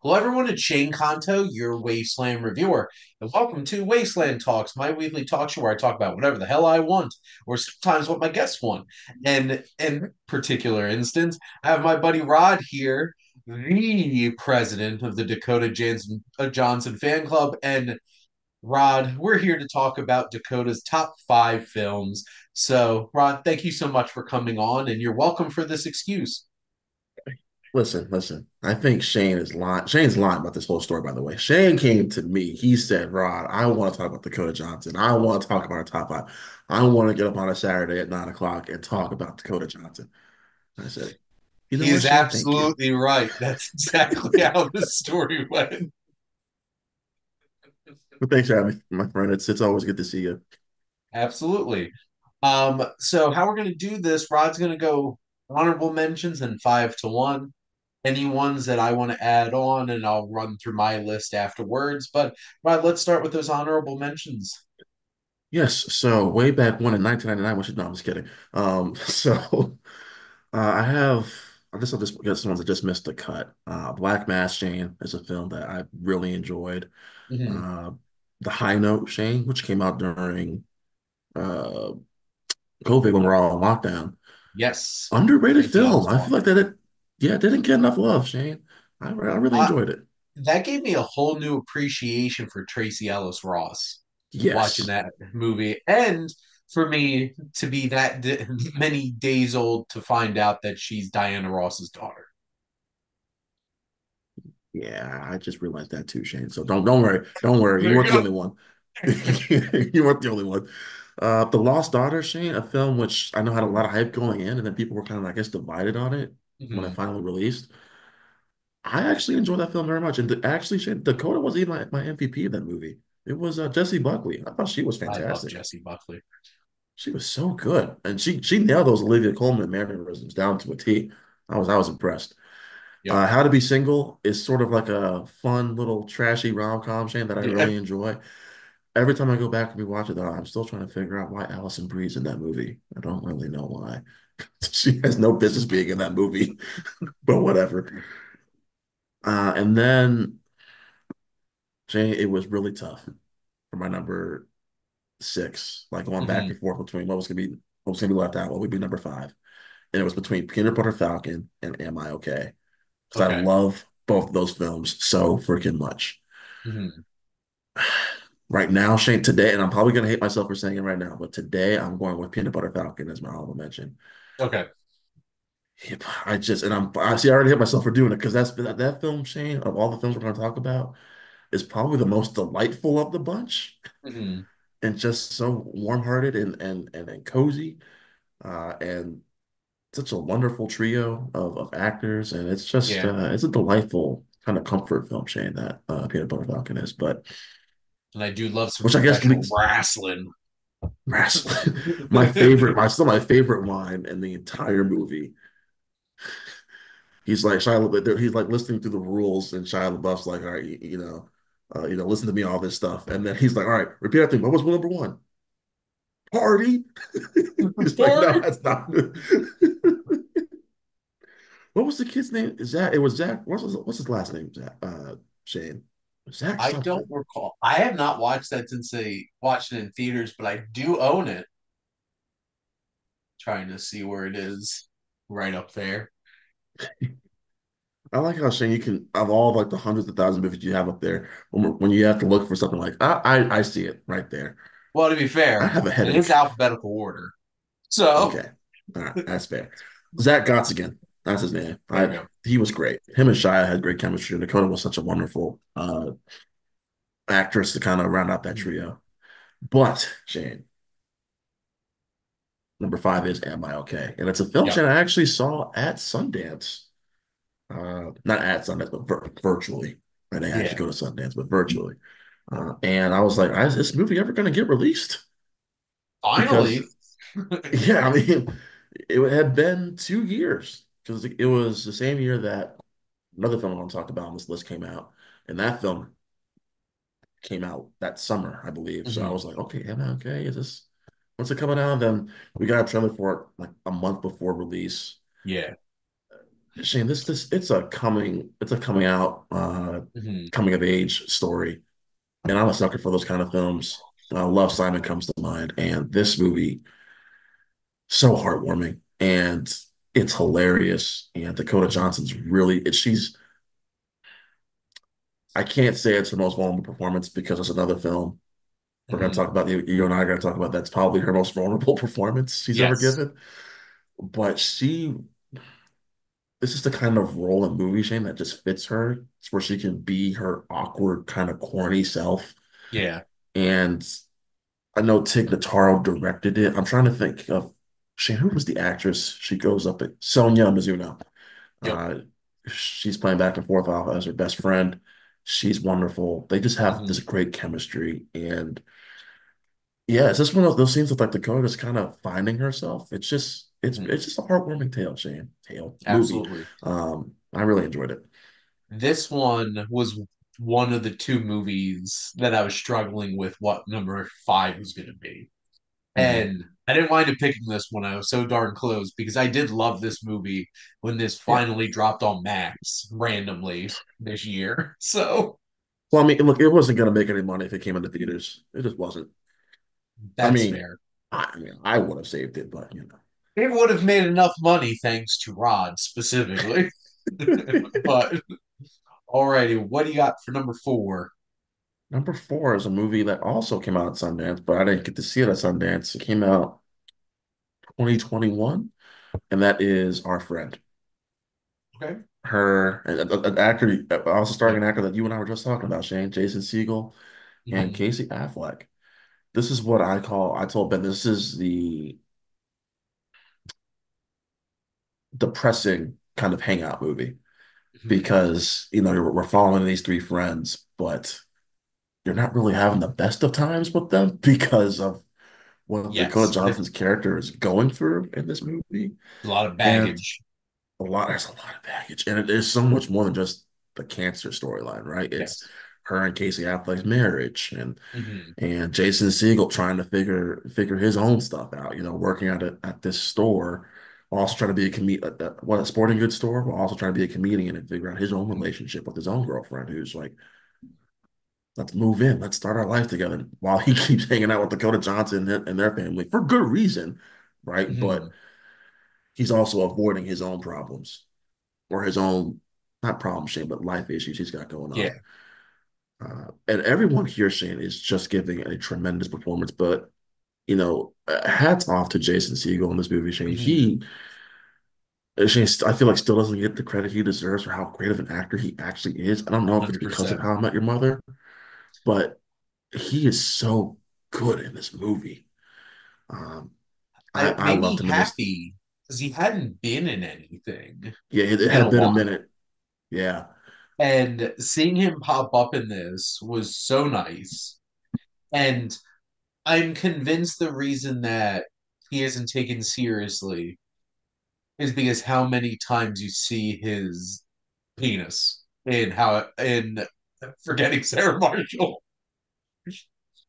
Hello, everyone. It's Shane Kanto, your Wasteland reviewer, and welcome to Wasteland Talks, my weekly talk show where I talk about whatever the hell I want, or sometimes what my guests want. And in this particular instance, I have my buddy Rod here, the president of the Johnson Fan Club. And Rod, we're here to talk about Dakota's top five films. So, Rod, thank you so much for coming on, and you're welcome for this excuse. Listen. I think Shane is lying. Shane's lying about this whole story, by the way. Shane came to me. He said, Rod, I want to talk about Dakota Johnson. I want to talk about our top five. I want to get up on a Saturday at 9 o'clock and talk about Dakota Johnson. I said, you know He what, is Shane? Thank you. absolutely right. That's exactly how the story went. But thanks for having me, my friend. It's always good to see you. Absolutely. So how we're gonna do this, Rod's gonna go honorable mentions and five to one. Any ones that I want to add on, and I'll run through my list afterwards. But Rod, let's start with those honorable mentions. Yes. So way back when in 1999, which no, I'm just kidding. I have. I'll just get some ones that just missed the cut. Black Mass Shane is a film that I really enjoyed. Mhm. Uh, The High Note, Shane, which came out during uh, COVID when we're all on lockdown. Yes, Underrated Tracy film. Ellis I feel like Ross. yeah, it didn't get enough love, Shane. I really Uh, enjoyed it. that gave me a whole new appreciation for Tracy Ellis Ross watching Yes. that movie, and for me to be many days old to find out that she's Diana Ross's daughter. Yeah, I just realized that too, Shane. So don't worry. Don't worry. You There you weren't the go. only one. You weren't the only one. The Lost Daughter, Shane, a film which I know had a lot of hype going in, and then people were kind of, I guess, divided on it when it Mhm. finally released. I actually enjoyed that film very much. And actually, Shane, Dakota was even my MVP of that movie. It was Jessie Buckley. I thought she was I love fantastic. Jessie Buckley. She was so good, and she nailed those Olivia Colman mannerisms down to a T. I was impressed. Yep. How to Be Single is sort of like a fun little trashy rom-com, Shane, that I Yeah. really enjoy. Every time I go back and rewatch it, though, I'm still trying to figure out why Allison Bree's in that movie. I don't really know why. She has no business being in that movie, but whatever. And then Shane, it was really tough for my number six, like going back Mhm. and forth between what was gonna be left out, what would be number five. And it was between Peanut Butter Falcon and Am I Okay? Because I Okay. love both of those films so freaking much. Mhm. Right now, Shane, today, and I'm probably gonna hate myself for saying it right now, but today I'm going with Peanut Butter Falcon as my honorable mention. Okay. Yep, I see I already hit myself for doing it because that film, Shane, of all the films we're gonna talk about, is probably the most delightful of the bunch Mhm. and just so warm-hearted and cozy. And such a wonderful trio of actors, and it's just Yeah. it's a delightful kind of comfort film, Shane, that Peanut Butter Falcon is. But And I do love some which I guess professional leads wrestling. wrestling. My still my favorite line in the entire movie. He's like listening to the rules, and Shia LaBeouf's like, all right, listen to me, all this stuff, and then he's like, all right, repeat after me. What was rule number one? Party. He's like, no, Party. that's not. What was the kid's name? Zach. It was Zach. What's his last name? Zach. Shane. Zach I don't something. recall. I have not watched that since they watched it in theaters, but I do own it. Trying to see where it is right up there. I like how Shane, you can of all like the hundreds of thousands of movies you have up there, when you have to look for something like I see it right there. Well, to be I fair, have a it is headache. alphabetical order. So Okay, all right, that's fair. Zach Gottsigan, that's his name. there we I go. He was great. Him and Shia had great chemistry. Dakota was such a wonderful actress to kind of round out that Mhm. trio. But Shane, number five is Am I Okay? And it's a film Yep. Shane I actually saw at Sundance. Not at Sundance, but virtually. I didn't actually Yeah. go to Sundance, but virtually. And I was like, is this movie ever going to get released? Because, Finally. yeah, I mean, it had been 2 years because it was the same year that another film I'm going to talk about on this list came out. And that film came out that summer, I believe. So I Mhm. was like, okay, am I okay? When's it coming out? And then we got a trailer for it like a month before release. Yeah. Shane, this it's a coming out, Mhm. coming of age story. And I'm a sucker for those kind of films. Love Simon comes to mind, and this movie so heartwarming and it's hilarious. And Dakota Mhm. Johnson's really she's I can't say it's her most vulnerable performance because it's another film we're going to Mhm. talk about. You and I are going to talk about that's probably her most vulnerable performance she's ever Yes. given. But this is the kind of role in movie Shane that just fits her. It's where she can be her awkward, kind of corny self. Yeah. And I know Tig Notaro directed it. I'm trying to think of Shane, who was the actress? She goes up at Sonia Mizuno. Yep. Uh, she's playing back and forth off as her best friend. She's wonderful. They just have this Mhm. great chemistry. And yeah, it's just one of those scenes with like Dakota's kind of finding herself. Mhm. It's just a heartwarming tale, Shane. Tale movie. Absolutely. I really enjoyed it. This one was one of the two movies that I was struggling with what number five was going to be. Mhm. And I didn't wind up picking this one. I was so darn close because I did love this movie when this Yeah. finally dropped on Max randomly this year. So Well, I mean, look, it wasn't gonna make any money if it came into theaters. It just wasn't. I that's mean, fair. I would have saved it, but It would have made enough money thanks to Rod specifically. But alrighty, what do you got for number four? Number four is a movie that also came out at Sundance, but I didn't get to see it at Sundance. It came out 2021, and that is Our Friend. Okay. Her, an actor, also starring Yep. an actor that you and I were just talking about, Shane, Jason Segel and Mhm. Casey Affleck. This is what I told Ben, this is the depressing kind of hangout movie Mhm. because, we're following these three friends, but you're not really having the best of times with them because of what Dakota Yes. Johnson's character is going through in this movie. A lot of And baggage. there's a lot of baggage. And it is so much more than just the cancer storyline, right? It's Yes. her and Casey Affleck's marriage Mhm. and Jason Segel trying to figure his own stuff out, working at this store, also trying to be a a sporting goods store, but also trying to be a comedian and figure out his own Mhm. relationship with his own girlfriend, who's like, let's move in, let's start our life together. While he keeps hanging out with Dakota Johnson and their family for good reason, right? But Mhm. he's also avoiding his own problems or his own not problem Shane, but life issues he's got going Yeah. on. And everyone here, Shane, is just giving a tremendous performance. But hats off to Jason Segel in this movie, Shane. Mhm. Shane, I feel like still doesn't get the credit he deserves for how great of an actor he actually is. I don't know if it's because of 100%. How I Met Your Mother, but he is so good in this movie. Um, I I made me loved him in this. happy because he hadn't been in anything Yeah, it in a had been a while. minute. Yeah, And seeing him pop up in this was so nice. And I'm convinced the reason that he isn't taken seriously is because how many times you see his penis in Forgetting Sarah Marshall,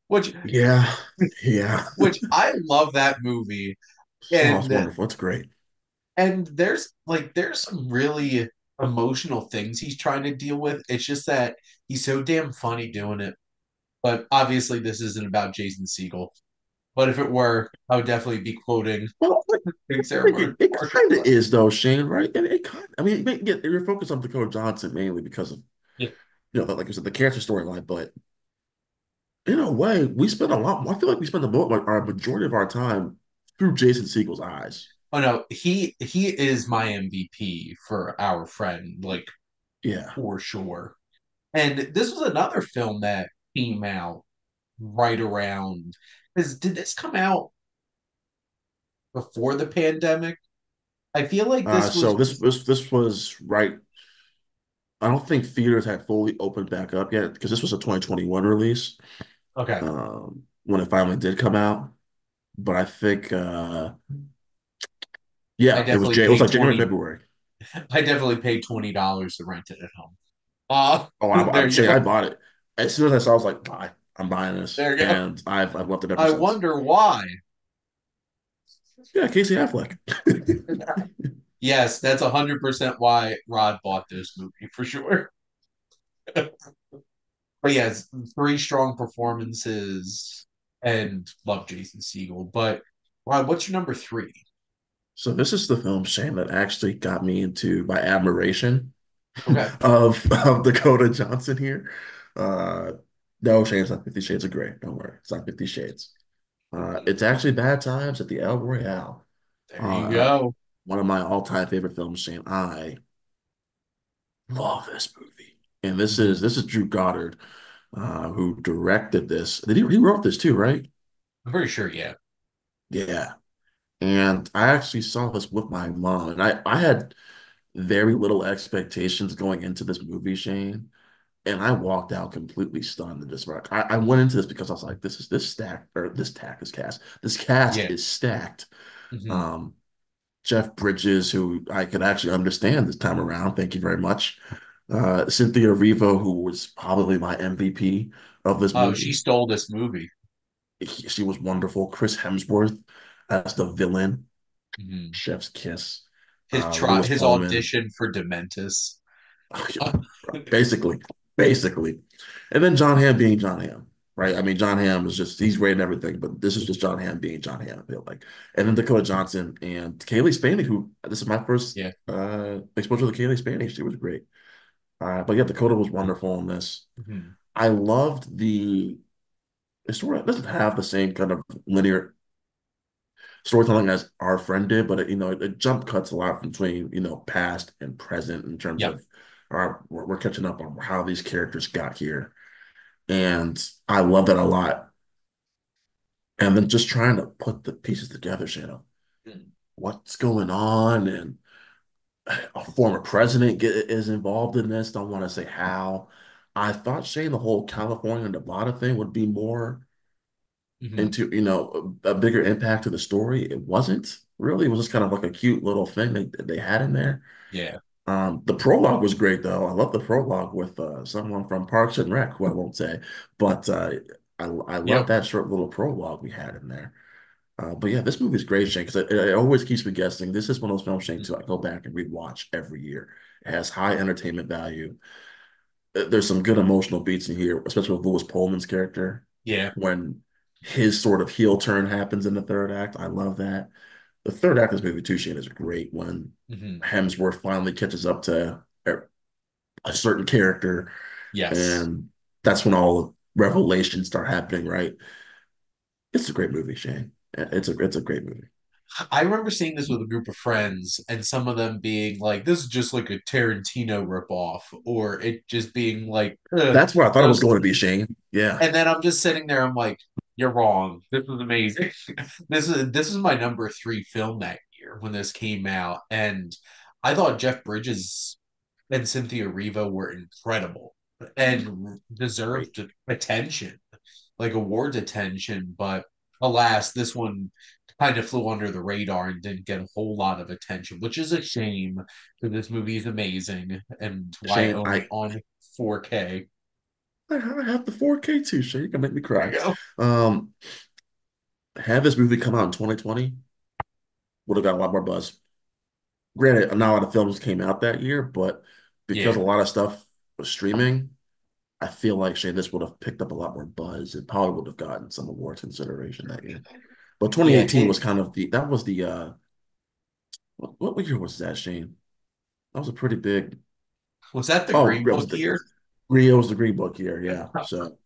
which yeah, yeah. I love that movie. Oh, it's And wonderful. It's great. there's some really emotional things he's trying to deal with. It's just that he's so damn funny doing it. But obviously, this isn't about Jason Segel. But if it were, I would definitely be quoting Well, Sarah it Marshall. kind of is though, Shane, right? And it kind I mean, you're focused on Dakota Johnson mainly because of, Yeah. like I said, the cancer storyline, but in a way, we spend a lot. I feel like we spend like our majority of our time through Jason Segel's eyes. Oh no, he is my MVP for our friend, like Yeah. for sure. And this was another film that came out right around. Because did this come out before the pandemic? I feel like this So was this was right. I don't think theaters had fully opened back up yet because this was a 2021 release. okay. When it finally did come out, but I think I yeah, definitely It was paid like January, 20. February. I definitely paid $20 to rent it at home. Oh, There I'm you saying I go. bought it as soon as I saw. I was like, buy. I'm buying this, There you go. and I've loved it ever I since. wonder why. Yeah, Casey Affleck. Yes, that's 100% why Rod bought this movie for sure. But yes, three strong performances and love Jason Segel. But Rod, what's your number three? So this is the film, Shane, that actually got me into my admiration Okay. of Dakota Johnson here. Uh, no, Shane, it's not 50 Shades of Grey. Don't worry, it's not 50 Shades. It's actually Bad Times at the El Royale. There you Uh, go. one of my all-time favorite films, Shane. I love this movie, and this is Mhm. this is Drew Goddard, who directed this. He wrote this too, right? I'm pretty sure, yeah. Yeah. And I actually saw this with my mom, and I had very little expectations going into this movie, Shane. And I walked out completely stunned and just like I went into this because I was like, this stacked or this tack is cast. This cast Yeah. is stacked. Hmm. Um, Jeff Bridges, who I could actually understand this time around. Thank you very much. Cynthia Erivo, who was probably my MVP of this Oh, she movie. stole this movie. She was wonderful. Chris Hemsworth as the villain, Hmm. Chef's Kiss. His Lewis his Pullman, audition for Dementis. basically, basically. And then John Hamm being John Hamm, right? I mean, John Hamm is just, he's great and everything, but this is just John Hamm being John Hamm, I feel like. And then Dakota Johnson and Kaylee Spaney, who this is my first Yeah. exposure to Kaylee Spaney. She was great. But yeah, Dakota was wonderful in this. Hmm. I loved the story. It doesn't have the same kind of linear storytelling as our friend did, but it jump cuts a lot between past and present in terms Yep. of we're catching up on how these characters got here, and I love that a lot. And then just trying to put the pieces together, Shannon. What's going on? And a former president is involved in this. Don't want to say how. I thought Shane, the whole California and Nevada thing would be more Hmm. into a bigger impact to the story. It wasn't really. It was just kind of like a cute little thing they had in there. Yeah. The prologue was great though. I love the prologue with someone from Parks and Rec, who I won't say, but I love Yep. that short little prologue we had in there. But yeah, this movie is great, Shane, because it always keeps me guessing. This is one of those films, Shane, too. I go back and rewatch every year. It has high entertainment value. There's some good emotional beats in here, especially with Lewis Pullman's character Yeah. when his sort of heel turn happens in the third act. I love that. The third act of this movie, too, Shane, is great when Hmm. Hemsworth finally catches up to a certain character, Yes. and that's when all the revelations start happening, right? It's a great movie, Shane. It's a great movie. I remember seeing this with a group of friends, and some of them being like, "This is just like a Tarantino ripoff," or it just being like, That's where I thought it was just. going to be, Shane. Yeah, And then I'm just sitting there. I'm like, "You're wrong. This was amazing. This is my number three film that year when this came out, and I thought Jeff Bridges and Cynthia Erivo were incredible and great. deserved attention, like awards attention. But alas, this one kind of flew under the radar and didn't get a whole lot of attention, which is a shame because this movie is amazing and why I Shane, own it on 4K. I have the 4K too, Shane. You can make me There cry. you go. Um, had this movie come out in 2020, would have got a lot more buzz. Granted, not a lot of films came out that year, but because Yeah. a lot of stuff was streaming, I feel like Shane, this would have picked up a lot more buzz. It probably would have gotten some awards consideration that year. But Yeah. 2018 was kind of that was the what year was that, Shane? That was a pretty big. Was that the Oh, Green it was Book the year? Rio was the Green Book year, yeah. So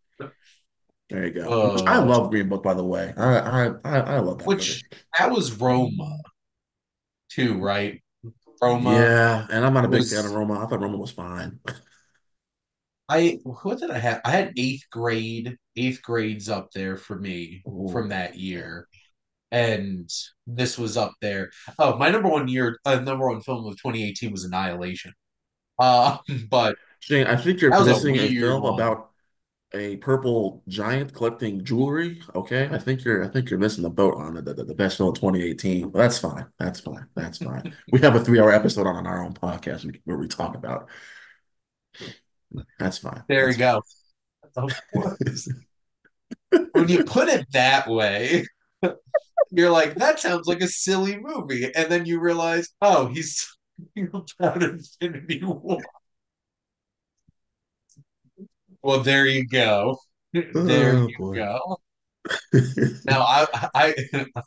there you go. Which I Uh, love Green Book, by the way. I love that movie. which that was Roma too, right? Roma Yeah, and I'm not a big fan of was Roma. I thought Roma was fine. what did I have? I had eighth grade. Eighth grade's up there for me from Oh, that yeah. year. And this was up there. Oh, my number one film of 2018 was Annihilation. Uh, but Shane, I think you're that was a missing a weird film one. about a purple giant collecting jewelry. Okay, I think you're missing the boat on the best film of 2018. But that's fine. That's fine. That's fine. We have a 3 hour episode on our own podcast where we talk about. That's fine. There That's you fine. go. Of course. When you put it that way. You're like, that sounds like a silly movie. And then you realize, oh, he's talking about Infinity War. Well, there you go. There Oh you boy. go. Now, I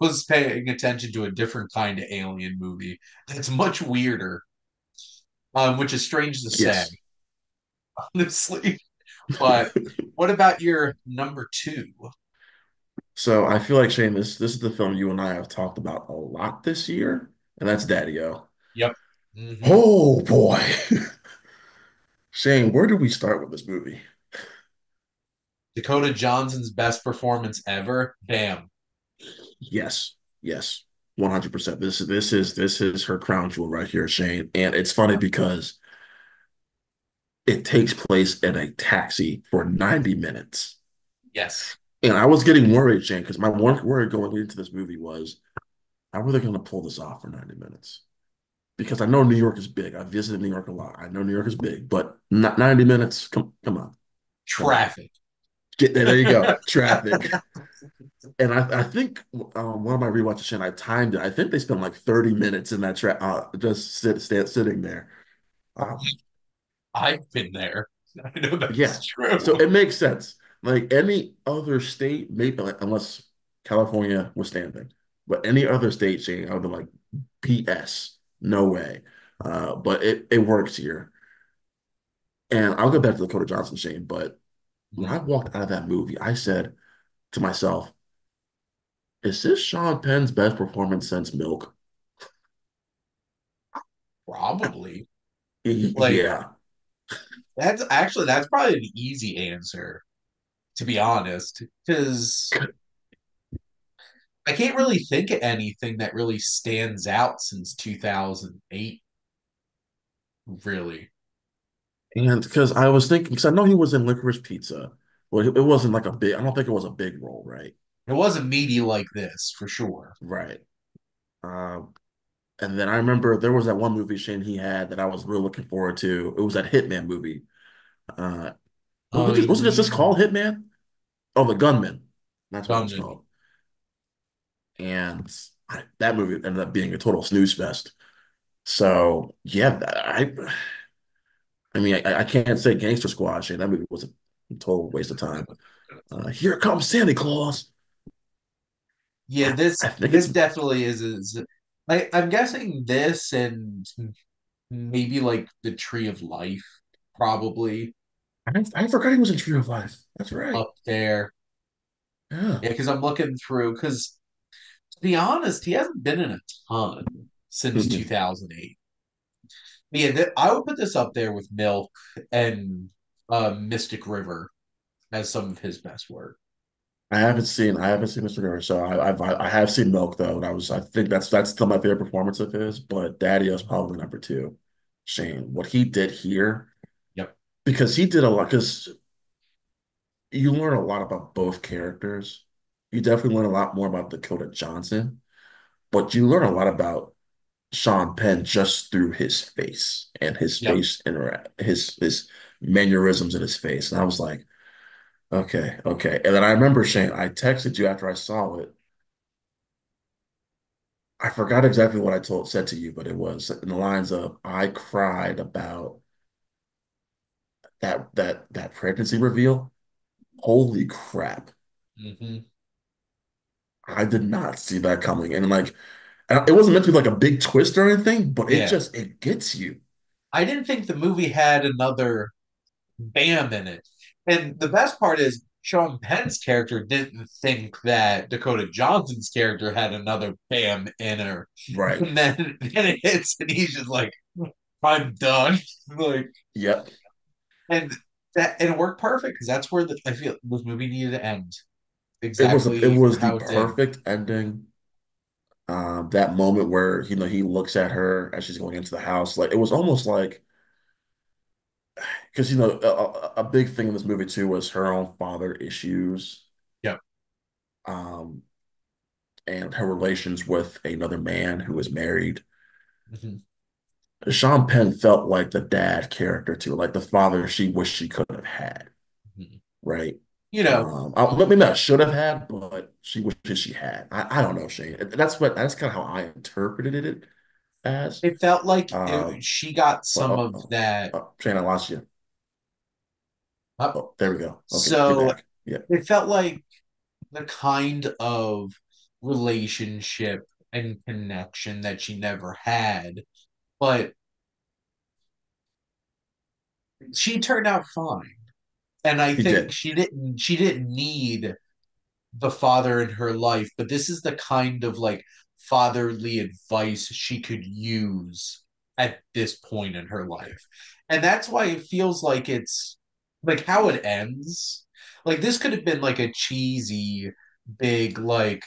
was paying attention to a different kind of alien movie that's much weirder, which is strange to say, Yes. honestly. But what about your number two? So I feel like Shane, this is the film you and I have talked about a lot this year, and that's Daddy-O. Yep. Hmm. Oh boy. Shane, where do we start with this movie? Dakota Johnson's best performance ever. Bam. Yes, yes, 100%. This is her crown jewel right here, Shane. And it's funny because it takes place in a taxi for 90 minutes. Yes. And I was getting worried, Shane, because my one worry going into this movie was, how are they going to pull this off for 90 minutes? Because I know New York is big. I visited New York a lot. I know New York is big, but not 90 minutes. Come on, come on. Traffic. Get there. There you go. Traffic. And I think one of my rewatches, and I timed it. I think they spent like 30 minutes in that just sitting there. Um, I've been there. I know yeah. that's true. So it makes sense. Like any other state, maybe like, unless California was standing, but any other state, Shane, I would be like, BS. No way. But it works here. And I'll go back to Dakota Johnson, Shane. But when I Mhm. walked out of that movie, I said to myself, is this Sean Penn's best performance since Milk? Probably. Like Yeah. that's probably an easy answer, to be honest, because I can't really think of anything that really stands out since 2008, really. And because I was thinking, because I know he was in Licorice Pizza. Well, it wasn't like a big, I don't think it was a big role, right? It wasn't meaty like this, for sure. Right. Um, and then I remember there was that one movie Shane he had that I was really looking forward to. It was that Hitman movie. Uh, Oh, wasn't it just called Hitman? Oh, The Gunman. That's what it was Gunman. called. And that movie ended up being a total snooze fest. So yeah, I mean, I can't say Gangster Squad, Shane. That movie was a total waste of time. Here comes Santa Claus. Yeah, I think this it's definitely is I'm guessing this and maybe like the Tree of Life, probably I forgot he was in Tree of Life. That's right. up there. Yeah. Yeah, because I'm looking through, because to be honest, he hasn't been in a ton since Mhm. 2008. Yeah, I would put this up there with Milk and Mystic River as some of his best work. I haven't seen Mr. River, so I have seen Milk though, and I think that's still my favorite performance of his, but Daddy is probably number two. Shane, what he did here, Yep. because he did a lot, because you learn a lot about both characters. You definitely learn a lot more about Dakota Johnson, but you learn a lot about Sean Penn just through his face and his Yep. face interact his mannerisms in his face. And I was like, okay, okay. And then I remember Shane, I texted you after I saw it. I forgot exactly what I said to you, but it was in the lines of I cried about that pregnancy reveal. Holy crap. Hmm. I did not see that coming. And like it wasn't meant to be like a big twist or anything, but Yeah. it gets you. I didn't think the movie had another Bam in it. And the best part is Sean Penn's character didn't think that Dakota Johnson's character had another Bam in her. Right. And then it hits and he's just like, I'm done. Like, Yep. and and it worked perfect because that's where I feel this movie needed to end. It Exactly was the how it did. perfect ending. That moment where he looks at her as she's going into the house, like it was almost like because a big thing in this movie too was her own father issues, Yep. um, and her relations with another man who was married. Hmm. Sean Penn felt like the dad character too, like the father she wished she could have had, Hmm. right? You know, Maybe not should have had, but she wishes she had. I don't know, Shane. That's kind of how I interpreted it as. it felt like Uh, she got but some of that. Shane, I lost you. Up. Oh, there we go. Okay, you're So back. Yeah, it felt like the kind of relationship and connection that she never had. But she turned out fine. And I he think did. she didn't need the father in her life, but this is the kind of like fatherly advice she could use at this point in her life. And that's why it feels like it's like how it ends. Like this could have been like a cheesy, big, like,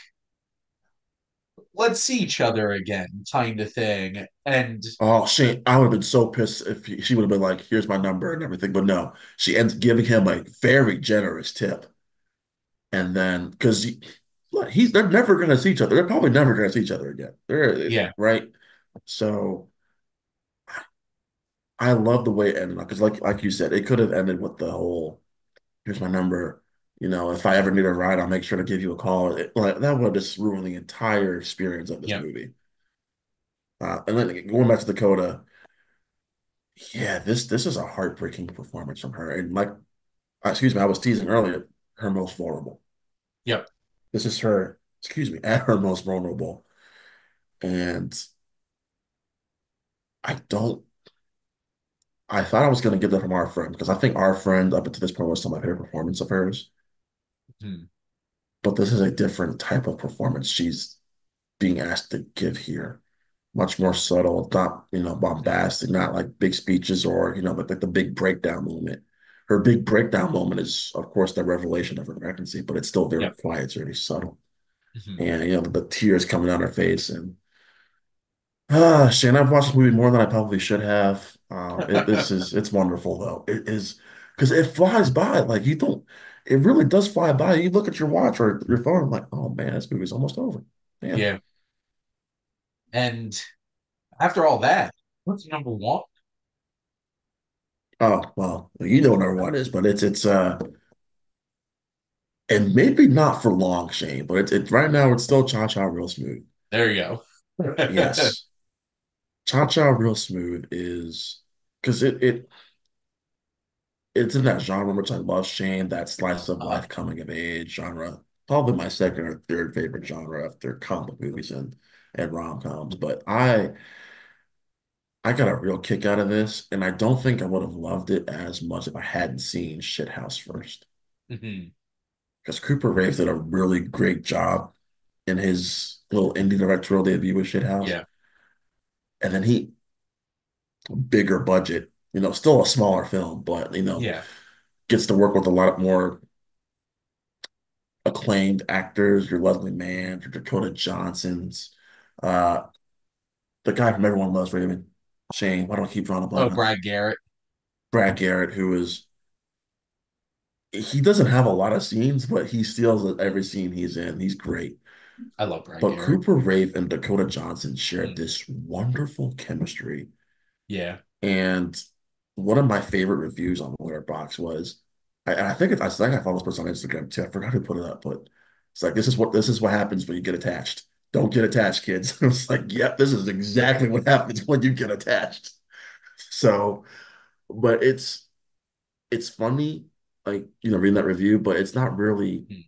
let's see each other again kind of thing. And Oh, Shane, I would have been so pissed if she would have been like, "Here's my number and everything," but no, she ends up giving him a very generous tip, and then because they're never going to see each other. They're probably never going to see each other again. They're yeah, right. So I love the way it ended because, like you said, it could have ended with the whole, "Here's my number. If I ever need a ride, I'll make sure to give you a call." Like that would have just ruined the entire experience of this yeah, movie. And then going back to Dakota, yeah, this is a heartbreaking performance from her. And like, excuse me, I was teasing earlier, her most vulnerable. yep. This is her, excuse me, at her most vulnerable. And I don't, I thought I was going to get that from our friend because I think our friend up until this point was some of my favorite performance of hers. Hmm. But this is a different type of performance she's being asked to give here. Much more subtle, not, bombastic, not like big speeches or, like the big breakdown moment. Her big breakdown moment is, of course, the revelation of her pregnancy, but it's still very Yep. quiet, it's very subtle. Hmm. And, the tears coming down her face. And, Shane, I've watched this movie more than I probably should have. It's wonderful, though. It is, because it flies by. Like, it really does fly by. You look at your watch or your phone, I'm like, oh man, this movie's almost over. Damn. Yeah. And after all that, what's number one? Oh, well, you know what number one is, but and maybe not for long, Shane, but it's right now it's still Cha Cha Real Smooth. There you go. Yes. Cha Cha Real Smooth is because it's in that genre which I love, Shane, that slice of uh, life coming of age genre. Probably my second or third favorite genre after comic movies and rom-coms. But I got a real kick out of this, and I don't think I would have loved it as much if I hadn't seen Shithouse first. mhm. Because Cooper Rave did a really great job in his little indie directorial debut with Shithouse. Yeah, And then bigger budget, still a smaller film, but, yeah, gets to work with a lot more acclaimed actors, your Leslie Mann, your Dakota Johnsons, uh, the guy from Everyone Loves Raymond, Shane, why do I keep drawing a oh, blank on? Brad Garrett. Brad Garrett, he doesn't have a lot of scenes, but he steals every scene he's in. He's great. I love Brad But Garrett. Cooper Rave and Dakota Johnson shared Mm, this wonderful chemistry. yeah. And one of my favorite reviews on Letterboxd was, I think I follow this person on Instagram too. I forgot who put it up, but it's like this is what happens when you get attached. Don't get attached, kids. It's like, yep, this is exactly what happens when you get attached. So, but it's funny, like reading that review, but it's not really Mm,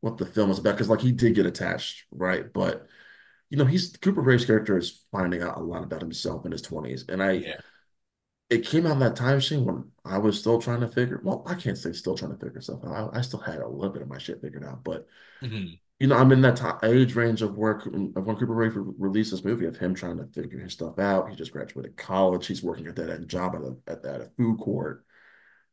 what the film is about because like he did get attached, right? But he's Cooper Grave's character is finding out a lot about himself in his 20s, and yeah. it came out that time, Shane, when I was still trying to figure. Well, I can't say still trying to figure stuff out. I still had a little bit of my shit figured out, but Mhm. I'm in that age range of work of when Cooper Ray released this movie of him trying to figure his stuff out. He just graduated college. He's working at that end job at a food court.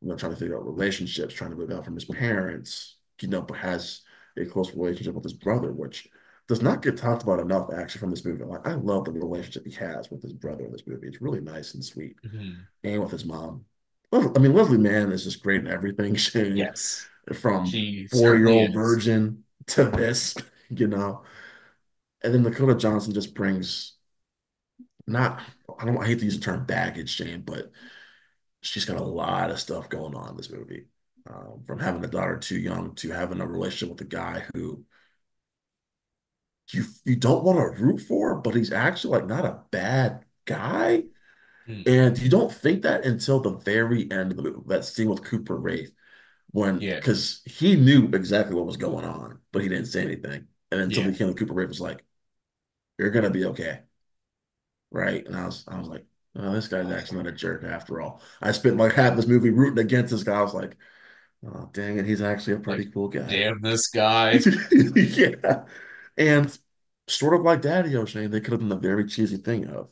Trying to figure out relationships, trying to move out from his parents. But has a close relationship with his brother, which does not get talked about enough actually from this movie. Like I love the relationship he has with his brother in this movie. It's really nice and sweet, Mhm. and with his mom. I mean, Leslie Mann is just great in everything, Shane, Yes, from she certainly four-year-old is. virgin to this, you know. And then Dakota Johnson just brings not, I hate to use the term baggage, Shane, but she's got a lot of stuff going on in this movie. From having a daughter too young to having a relationship with a guy who you don't want to root for, but he's actually like not a bad guy. Mm, And you don't think that until the very end of the movie, that scene with Cooper Wraith, when yeah, because he knew exactly what was going on, but he didn't say anything. And until yeah. the end, Cooper Wraith was like, "You're gonna be okay." Right? And I was like, oh, this guy's actually not a jerk after all. I spent like half this movie rooting against this guy. I was like, oh, dang it, he's actually a Like, pretty cool guy. damn this guy. Yeah. And sort of like Daddy O'Shane, they could have done the very cheesy thing of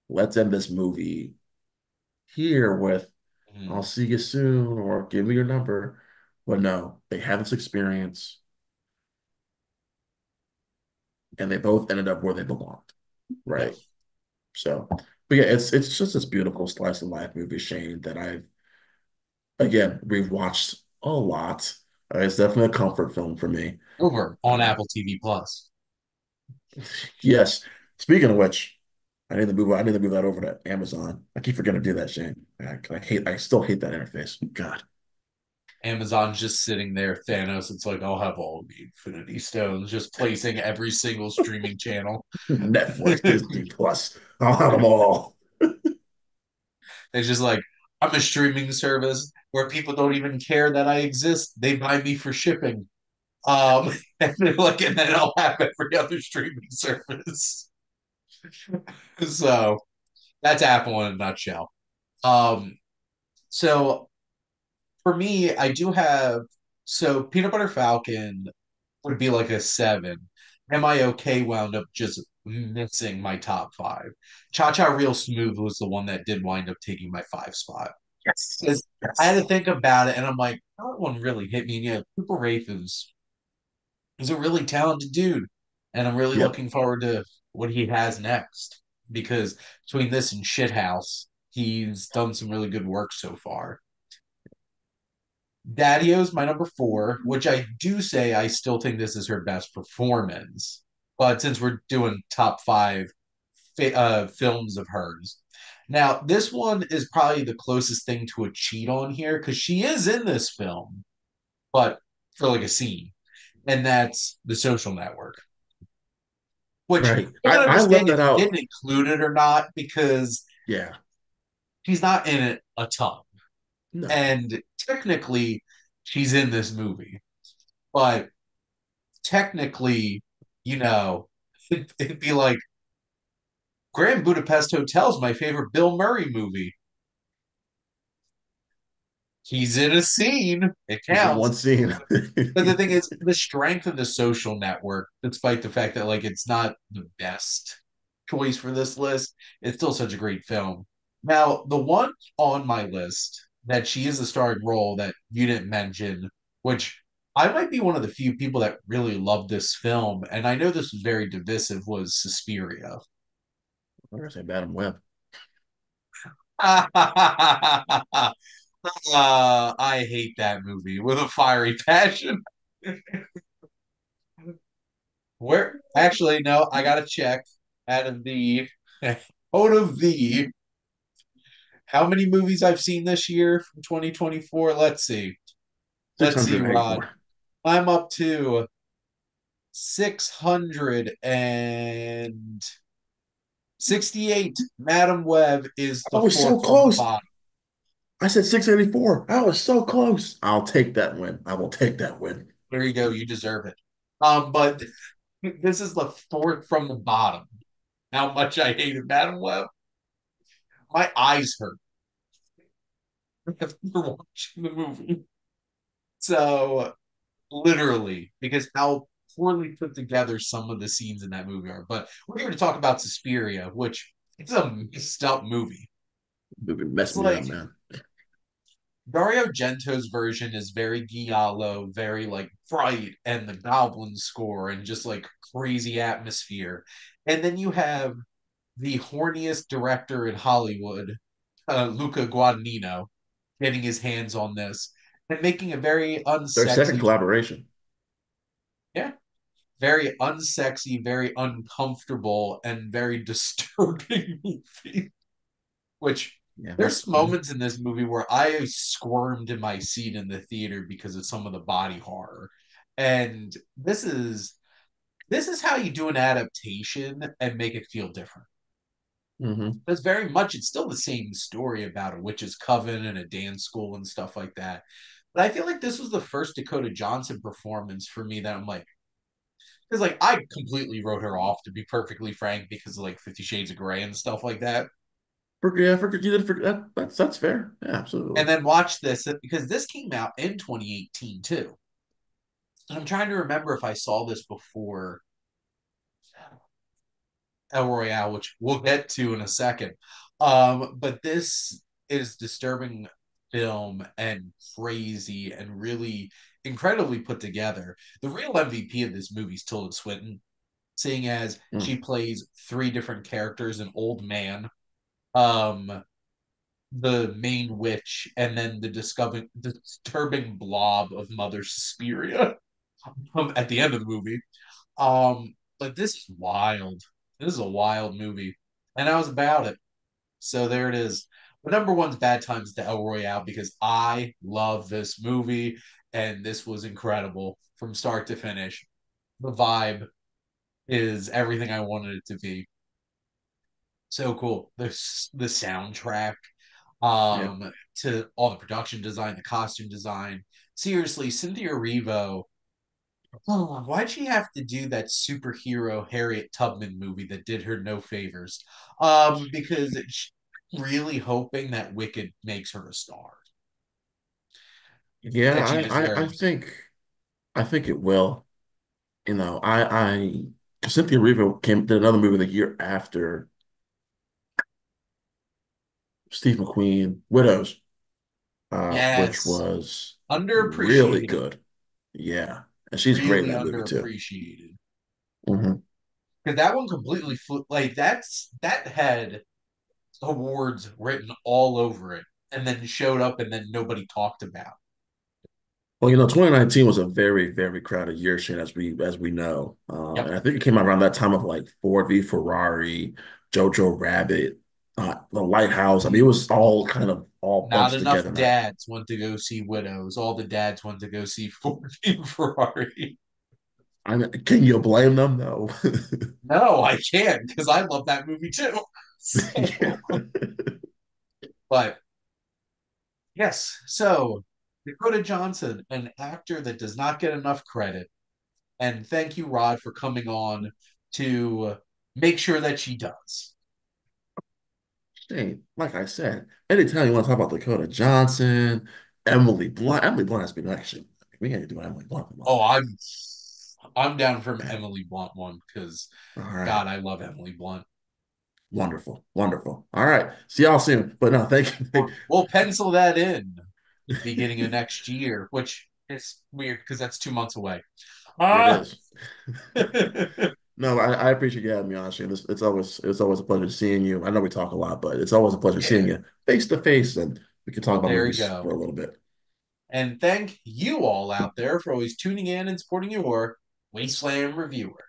let's end this movie here with I'll Mm, see you soon or give me your number. But no, they had this experience and they both ended up where they belonged. yeah. Right. So, but yeah, it's just this beautiful slice of life movie, Shane, that I've again, we've watched a lot. It's definitely a comfort film for me. Over on Uh, Apple TV Plus. yes. Speaking of which, I need to move that over to Amazon. I keep forgetting to do that, Shane. I still hate that interface. God. Amazon's just sitting there, Thanos. It's like, I'll have all the Infinity Stones, just placing every single streaming channel. Netflix, Disney Plus. I'll have them all. It's just like, I'm a streaming service where people don't even care that I exist. They buy me for shipping. And they're like, and then I'll have every other streaming service. So that's Apple in a nutshell. Um, so for me, I do have so Peanut Butter Falcon would be like a seven. Am I okay wound up just missing my top five. Cha Cha Real Smooth was the one that did wind up taking my five spot. Yes. Because I had to Yes. think about it and I'm like, that one really hit me. And yeah, Cooper Wraith is a really talented dude. And I'm really Yep. looking forward to what he has next. Because between this and Shithouse, he's done some really good work so far. Daddy-O's my number four, which I do say I still think this is her best performance. But since we're doing top five films of hers, now this one is probably the closest thing to a cheat on here because she is in this film, but for like a scene, and that's The Social Network. Which Right. I can I understand left if that you out. didn't include it or not because Yeah. she's not in it a ton, No. and technically she's in this movie, but technically, you know, it'd be like Grand Budapest Hotel's my favorite Bill Murray movie. He's in a scene. It He's in one counts. scene. But the thing is, the strength of The Social Network, despite the fact that like it's not the best choice for this list, it's still such a great film. Now, the one on my list that she is a starring role that you didn't mention, which I might be one of the few people that really love this film, and I know this was very divisive, was Suspiria. I'm gonna say Madam Web. I hate that movie with a fiery passion. Where actually no, I gotta check out of the out of the how many movies I've seen this year from 2024. Let's see. Let's see, Rod. 684. I'm up to 668. Madam Web is I the was so fourth from the close. bottom. I said 684. I was so close. I'll take that win. I will take that win. There you go. You deserve it. But this is the fourth from the bottom. How much I hated Madam Web. My eyes hurt after watching the movie. So literally, because how poorly put together some of the scenes in that movie are. But we're here to talk about Suspiria, which it's a messed up movie. Movie It's messed me up, like man. Dario Gento's version is very giallo, very like bright, and the goblin score and just like crazy atmosphere. And then you have the horniest director in Hollywood, Luca Guadagnino, getting his hands on this and making a very Their second unsexy, collaboration. yeah, very unsexy, very uncomfortable, and very disturbing movie. Which Yeah, There's that's moments in this movie where I squirmed in my seat in the theater because of some of the body horror. And this is how you do an adaptation and make it feel different. hmm Because very much it's still the same story about a witch's coven and a dance school and stuff like that. But I feel like this was the first Dakota Johnson performance for me that I'm like, because like I completely wrote her off to be perfectly frank because of like 50 Shades of Grey and stuff like that. forget you did forget that's fair. Yeah, And absolutely. then watch this because this came out in 2018 too. And I'm trying to remember if I saw this before El Royale, which we'll get to in a second. But this is disturbing film and crazy and really incredibly put together. The real MVP of this movie is Tilda Swinton, seeing as she Mm. plays three different characters: an old man, um, the main witch, and then the disturbing blob of Mother Suspiria at the end of the movie. But this is wild. This is a wild movie, and I was about it. So there it is. But number one's Bad Times to El Royale because I love this movie, and this was incredible from start to finish. The vibe is everything I wanted it to be. So cool. The soundtrack, Yeah. to all the production design, the costume design. Seriously, Cynthia Erivo. Oh, why'd she have to do that superhero Harriet Tubman movie that did her no favors? Because she's really hoping that Wicked makes her a star Yeah, that she deserves. I think it will. You know, Cynthia Erivo did another movie the year after Steve McQueen, Widows, which Yes, was really underappreciated, good. Yeah. And she's great in really that movie too. underappreciated. hmm Because that one completely flew. Like that had awards written all over it, and then showed up, and then nobody talked about. Well, you know, 2019 was a very, very crowded year, Shane, as we know. Yep. And I think it came out around that time of like Ford v Ferrari, Jojo Rabbit, The Lighthouse. I mean, it was all kind of all Not bunched enough together in that. dads went to go see Widows. All the dads went to go see Ford v Ferrari. I mean, can you blame them? No. No, I can't because I love that movie too. Yeah. So, but yes, so Dakota Johnson, an actor that does not get enough credit, and thank you, Rod, for coming on to make sure that she does. Shane, like I said, anytime you want to talk about Dakota Johnson, Emily Blunt has been actually, we got to do an Emily Blunt one. Oh, I'm down for Emily Blunt one because All right. God, I love Emily Blunt. Wonderful. Wonderful. All right. See y'all soon. But no, thank you. We'll pencil that in beginning of next year, which is weird because that's 2 months away. It Ah, is. No, I appreciate you having me on, Shane. It's always a pleasure seeing you. I know we talk a lot, but it's always a pleasure seeing yeah, you face to face, and we can talk about there you movies go. for a little bit. And thank you all out there for always tuning in and supporting your Wasteland Reviewer.